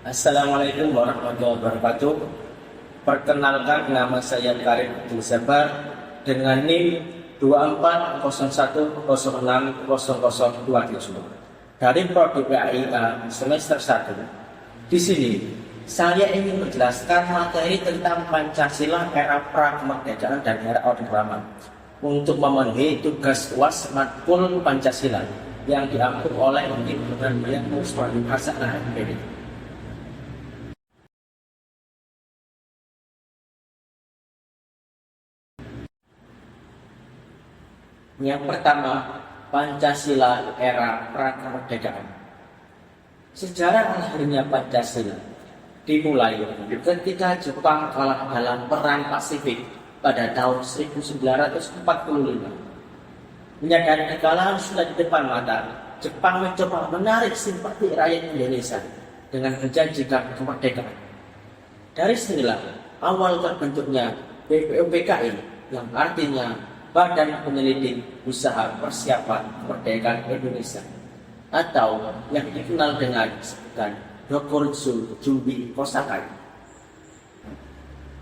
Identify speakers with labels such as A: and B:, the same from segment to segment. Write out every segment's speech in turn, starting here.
A: Assalamualaikum warahmatullahi wabarakatuh. Perkenalkan, nama saya Karim Abdul Sabar dengan NIM 2401060027 dari Prodi PAIA semester 1. Di sini saya ingin menjelaskan materi tentang Pancasila, era pra-kemerdekaan dan era Orde Lama untuk memenuhi tugas UAS matkul Pancasila yang diampu oleh Undip Muhammadiyah Muslim Hasanah MPD. Yang pertama, Pancasila era pra-kemerdekaan. Sejarah lahirnya Pancasila dimulai ketika Jepang kalah dalam Perang Pasifik pada tahun 1945. Menyadari kekalahan sudah di depan mata, Jepang mencoba menarik simpati rakyat Indonesia dengan menjanjikan kemerdekaan. Dari sinilah awal terbentuknya BPUPKI yang artinya Badan Penyelidik Usaha Persiapan Kemerdekaan Indonesia atau yang dikenal dengan sebutan Dokuritsu Jumbi Kosakai.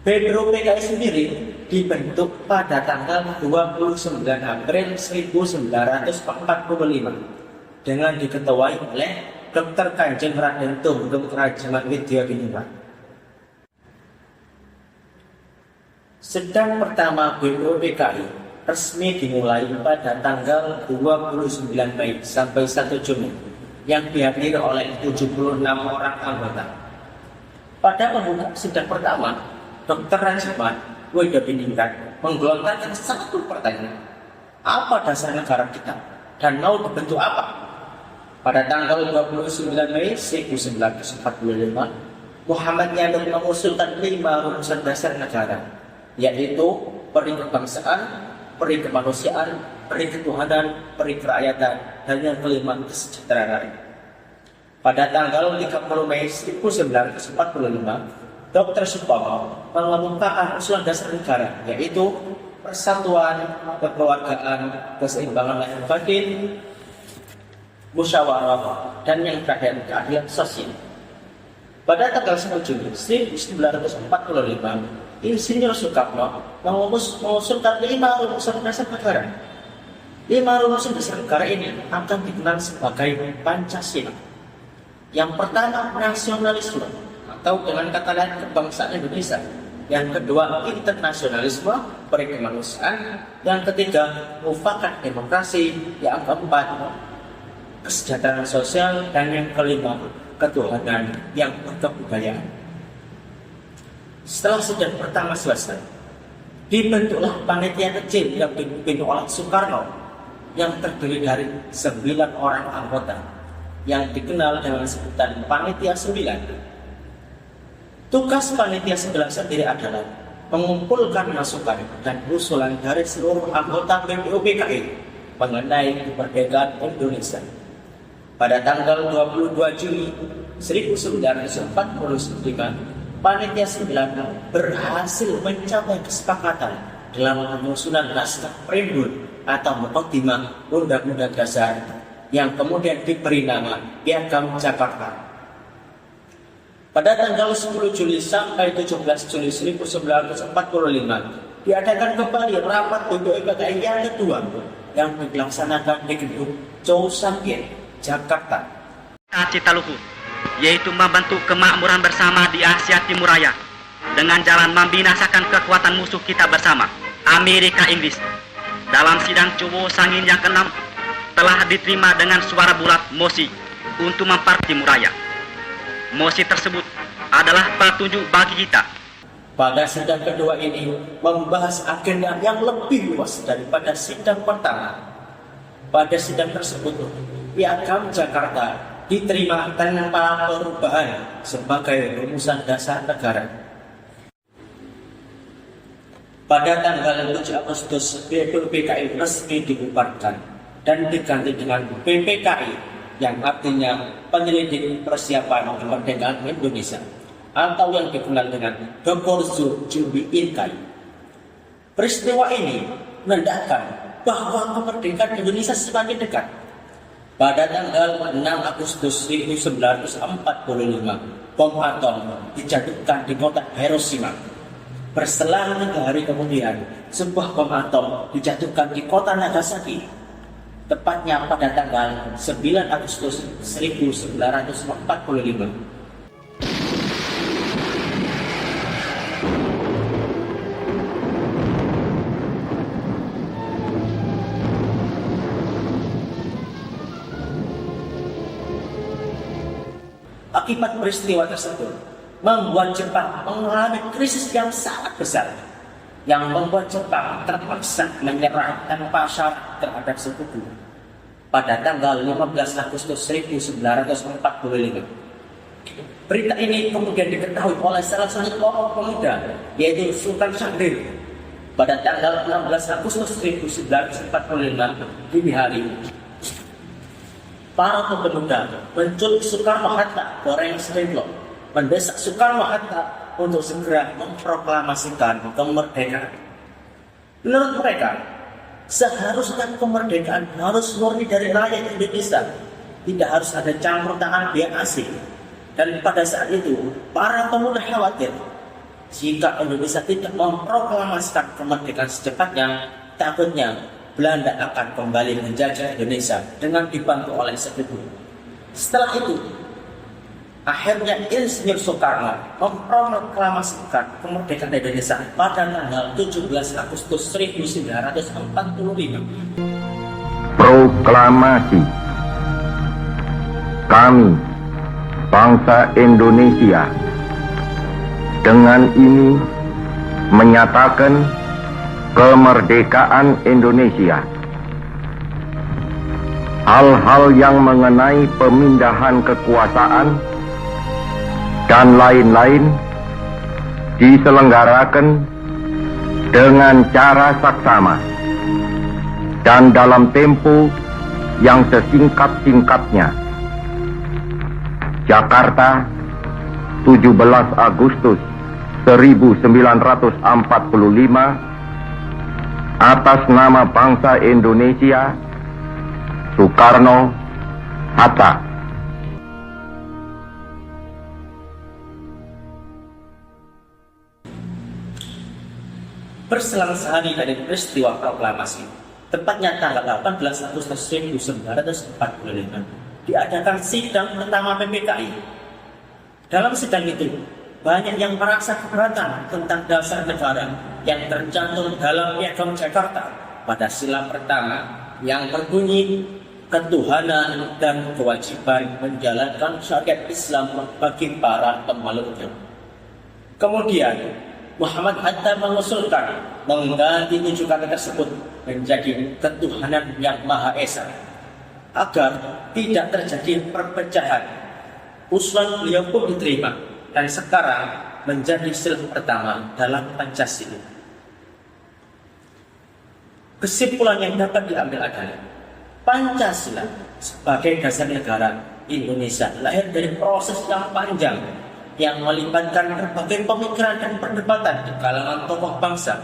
A: BPUPKI sendiri dibentuk pada tanggal 29 April 1945 dengan diketuai oleh Dr. Kanjeng Raden Tunggal Rajaman Widya Diningrat. Sidang pertama BPUPKI resmi dimulai pada tanggal 29 Mei sampai 1 Juni yang dihadiri oleh 76 orang anggota. Pada pembukaan sidang pertama, Dr. Rajaman Widya Diningrat menggelontorkan satu pertanyaan. Apa dasar negara kita dan mau dibentuk apa? Pada tanggal 29 Mei 1945, Muhammad Yanuh mengusulkan 5 rumusan dasar negara, yaitu peri kebangsaan, peri kemanusiaan, peri ketuhanan, peri kerakyatan, dan yang kelima kesejahteraan. Pada tanggal 30 Mei 1945, Dr. Supomo mengemukakan usulan dasar negara, yaitu persatuan, kekeluargaan, keseimbangan lahir batin, musyawarah, dan yang terakhir keadilan sosial. Pada tanggal 1 Juni 1945, Insinyur Soekarno mengusulkan 5 rumusan dasar negara. 5 rumusan dasar negara ini akan dikenal sebagai Pancasila. Yang pertama, nasionalisme atau dengan kata lain kebangsaan Indonesia. Yang kedua, internasionalisme, peri kemanusiaan. Yang ketiga, mufakat demokrasi. Yang keempat, kesejahteraan sosial. Dan yang kelima, ketuhanan yang berkebudayaan. Setelah sidang pertama selesai, dibentuklah panitia kecil yang dipimpin oleh Soekarno yang terdiri dari 9 orang anggota yang dikenal dengan sebutan Panitia 9. Tugas Panitia 9 sendiri adalah mengumpulkan masukan dan usulan dari seluruh anggota BPUPKI mengenai kemerdekaan Indonesia. Pada tanggal 22 Juli 1945, Panitia 9 berhasil mencapai kesepakatan dalam penyusunan naskah Primbon atau Mukadimah Undang-Undang Dasar yang kemudian diberi nama Piagam Jakarta. Pada tanggal 10 Juli sampai 17 Juli 1945 diadakan kembali rapat BPUPKI yang kedua yang dilaksanakan di gedung Chow Sang Kien, Jakarta.
B: Cita luhur, yaitu membentuk kemakmuran bersama di Asia Timur Raya dengan jalan membinasakan kekuatan musuh kita bersama, Amerika Inggris. Dalam sidang Chow Sang Kien yang ke-6 telah diterima dengan suara bulat mosi untuk memperkuat Timur Raya. Mosi tersebut adalah petunjuk bagi kita.
A: Pada sidang kedua ini membahas agenda yang lebih luas daripada sidang pertama. Pada sidang tersebut, Piagam Jakarta diterima tanpa perubahan sebagai rumusan dasar negara. Pada tanggal 7 Agustus, BPUPKI resmi dibubarkan dan diganti dengan PPKI yang artinya Penyelidik Persiapan Kemerdekaan Indonesia atau yang dikenal dengan Dokuritsu Jumbi Inkai. Peristiwa ini menandakan bahwa kemerdekaan Indonesia semakin dekat. Pada tanggal 6 Agustus 1945, bom atom dijatuhkan di kota Hiroshima. Berselang 3 hari kemudian, sebuah bom atom dijatuhkan di kota Nagasaki, tepatnya pada tanggal 9 Agustus 1945. Akibat peristiwa tersebut, membuat Jepang mengalami krisis yang sangat besar, yang membuat Jepang terpaksa menyerah tanpa syarat terhadap sekutu pada tanggal 15 Agustus 1945. Berita ini kemudian diketahui oleh salah satu tokoh pemuda, yaitu Sultan Syahrir. Pada tanggal 16 Agustus 1945 dini hari, para pemuda menculik Soekarno-Hatta ke Rengas Dengklok, mendesak Soekarno-Hatta untuk segera memproklamasikan kemerdekaan. Menurut mereka, seharusnya kemerdekaan harus murni dari rakyat Indonesia, tidak harus ada campur tangan pihak asing. Dan pada saat itu, para pemuda khawatir jika Indonesia tidak memproklamasikan kemerdekaan secepatnya, takutnya Belanda akan kembali menjajah Indonesia dengan dibantu oleh sekutu. Setelah itu, akhirnya Insinyur Soekarno memproklamasikan kemerdekaan Indonesia pada tanggal 17 Agustus 1945.
C: Proklamasi. Kami, bangsa Indonesia, dengan ini menyatakan kemerdekaan Indonesia. Hal-hal yang mengenai pemindahan kekuasaan dan lain-lain diselenggarakan dengan cara saksama dan dalam tempo yang sesingkat-singkatnya. Jakarta, 17 Agustus 1945, atas nama bangsa Indonesia, Soekarno-Hatta.
A: Berselang sehari dari peristiwa proklamasi, tepatnya tanggal 18 Agustus 1945, diadakan sidang pertama PPKI. Dalam sidang itu, banyak yang merasa keberatan tentang dasar negara yang tercantum dalam Piagam Jakarta pada sila pertama yang berbunyi ketuhanan dan kewajiban menjalankan syariat Islam bagi para pemeluknya. Kemudian Muhammad Hatta mengusulkan mengganti 7 kata tersebut menjadi ketuhanan yang Maha Esa agar tidak terjadi perpecahan. Usulan beliau pun diterima dan sekarang menjadi sila pertama dalam Pancasila. Kesimpulan yang dapat diambil adalah Pancasila sebagai dasar negara Indonesia lahir dari proses yang panjang yang melibatkan berbagai pemikiran dan perdebatan di kalangan tokoh bangsa.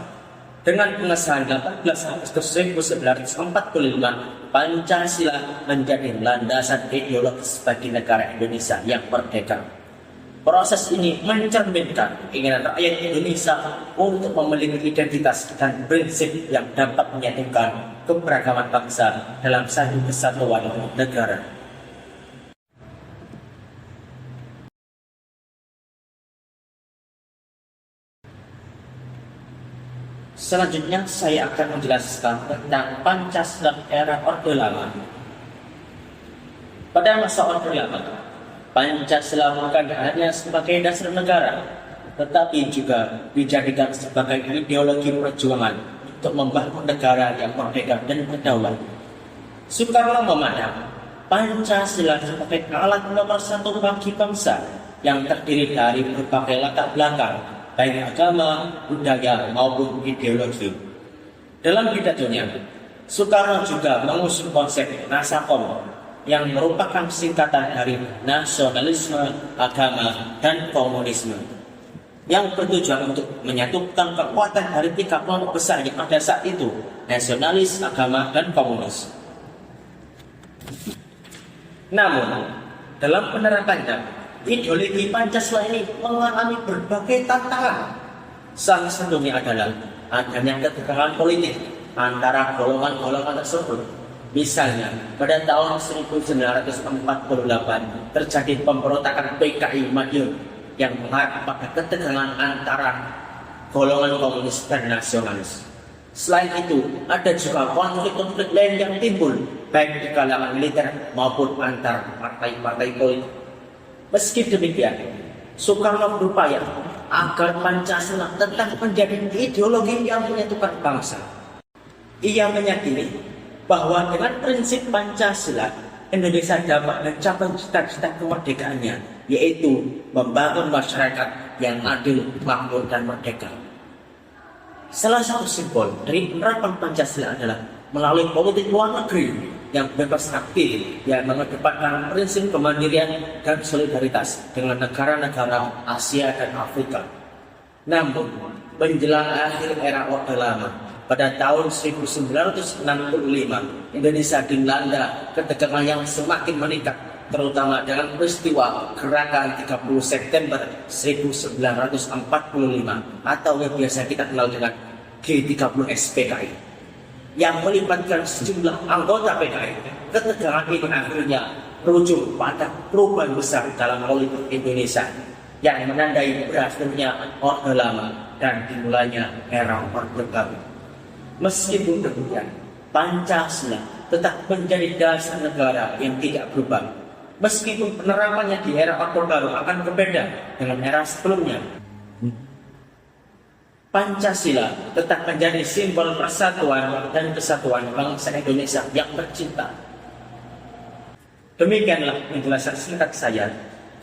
A: Dengan pengesahan 18 Agustus 1945, Pancasila menjadi landasan ideologis bagi negara Indonesia yang merdeka. Proses ini mencerminkan keinginan rakyat Indonesia untuk memiliki identitas dan prinsip yang dapat menyatukan keberagaman bangsa dalam satu kesatuan negara. Selanjutnya saya akan menjelaskan tentang Pancasila era Orde Lama. Pada masa Orde Lama, Pancasila bukan hanya sebagai dasar negara, tetapi juga dijadikan sebagai ideologi perjuangan untuk membangun negara yang merdeka dan berdaulat. Soekarno memandang Pancasila sebagai alat nomor 1 bagi bangsa yang terdiri dari berbagai latar belakang, baik agama, budaya, maupun ideologi. Dalam pidatonya, Soekarno juga mengusung konsep Nasakom yang merupakan singkatan dari nasionalisme, agama, dan komunisme, yang bertujuan untuk menyatukan kekuatan dari 3 kelompok besar yang ada saat itu, nasionalis, agama, dan komunis. Namun, dalam penerapannya, ideologi Pancasila ini mengalami berbagai tantangan. Salah satunya adalah adanya ketegangan politik antara golongan-golongan tersebut. Misalnya, pada tahun 1948 terjadi pemberontakan PKI Madiun yang mengarah pada ketegangan antara golongan komunis dan nasionalis. Selain itu, ada juga konflik-konflik lain yang timbul, baik di kalangan militer maupun antar partai-partai politik. Meski demikian, Soekarno berupaya agar Pancasila tetap menjadi ideologi yang menyatukan bangsa. Ia meyakini bahwa dengan prinsip Pancasila, Indonesia dapat mencapai cita-cita kemerdekaannya, yaitu membangun masyarakat yang adil, makmur, dan merdeka. Salah satu simbol dari penerapan Pancasila adalah melalui politik luar negeri yang bebas aktif, yang mengedepankan prinsip kemandirian dan solidaritas dengan negara-negara Asia dan Afrika. Namun, menjelang akhir era Orde Lama, pada tahun 1965, Indonesia dilanda ketegangan yang semakin meningkat, terutama dengan peristiwa Gerakan 30 September 1945 atau yang biasa kita kenal dengan G30 SPKI, yang melibatkan sejumlah anggota PKI. Ketegangan ini akhirnya berujung pada perubahan besar dalam politik Indonesia yang menandai berakhirnya Orde Lama dan dimulainya era Orde Baru. Meskipun demikian, Pancasila tetap menjadi dasar negara yang tidak berubah. Meskipun penerapannya di era Orde Baru akan berbeda dengan era sebelumnya, Pancasila tetap menjadi simbol persatuan dan kesatuan bangsa Indonesia yang tercinta. Demikianlah penjelasan singkat saya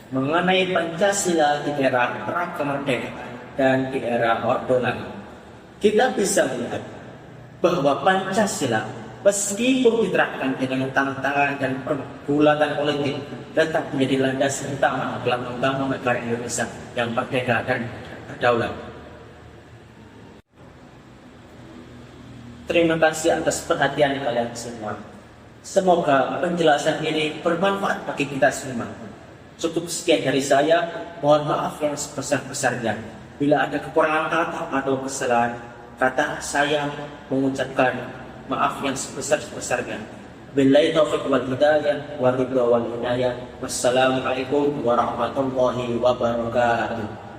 A: mengenai Pancasila di era pra kemerdekaan dan di era Orde Lama. Kita bisa melihat bahwa Pancasila meskipun diterapkan dengan tantangan dan pergulatan politik, tetap menjadi landasan utama dalam membangun negara Indonesia yang merdeka dan berdaulat. Terima kasih atas perhatian kalian semua. Semoga penjelasan ini bermanfaat bagi kita semua. Cukup sekian dari saya. Mohon maaf yang sebesar-besarnya bila ada kekurangan kata atau kesalahan kata. Saya mengucapkan maaf yang sebesar-besarnya. Billahi taufiq wal hidayah wa ridha wal hidayah. Wassalamualaikum warahmatullahi wabarakatuh.